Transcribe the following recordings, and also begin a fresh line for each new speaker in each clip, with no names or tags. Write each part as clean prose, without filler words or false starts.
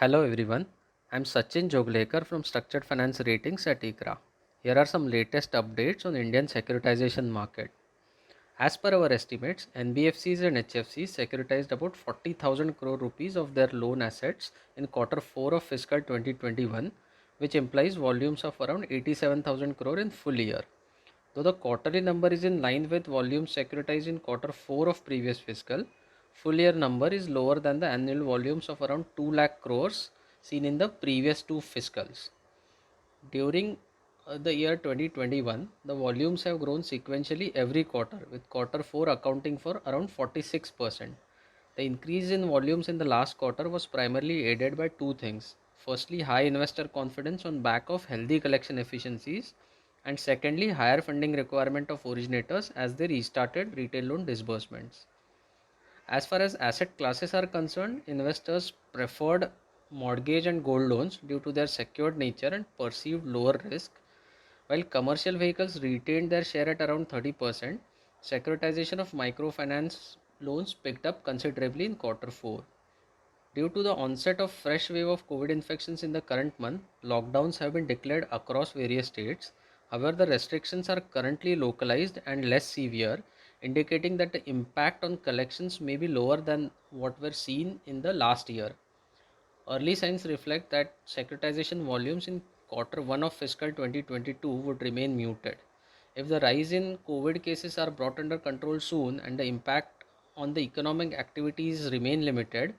Hello everyone, I'm Sachin Joglekar from Structured Finance Ratings at ICRA. Here are some latest updates on Indian securitization market. As per our estimates, NBFCs and HFCs securitized about 40,000 crore rupees of their loan assets in quarter 4 of fiscal 2021, which implies volumes of around 87,000 crore in full year. Though the quarterly number is in line with volumes securitized in quarter 4 of previous fiscal, full year number is lower than the annual volumes of around 2 lakh crores seen in the previous two fiscals. During the year 2021, the volumes have grown sequentially every quarter, with quarter 4 accounting for around 46%. The increase in volumes in the last quarter was primarily aided by two things. Firstly, high investor confidence on back of healthy collection efficiencies, and secondly, higher funding requirement of originators as they restarted retail loan disbursements. As far as asset classes are concerned, investors preferred mortgage and gold loans due to their secured nature and perceived lower risk, while commercial vehicles retained their share at around 30%. Securitization of microfinance loans picked up considerably in quarter 4. Due to the onset of fresh wave of COVID infections in the current month, lockdowns have been declared across various states. However, the restrictions are currently localized and less severe, indicating that the impact on collections may be lower than what were seen in the last year. Early signs reflect that securitization volumes in quarter 1 of fiscal 2022 would remain muted. If the rise in COVID cases are brought under control soon and the impact on the economic activities remain limited,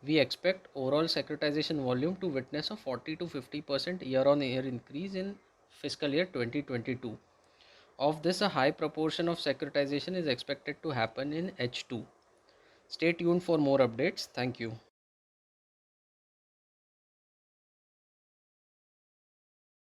we expect overall securitization volume to witness a 40 to 50% year on year increase in fiscal year 2022. Of this, a high proportion of securitization is expected to happen in H2. Stay tuned for more updates. Thank you.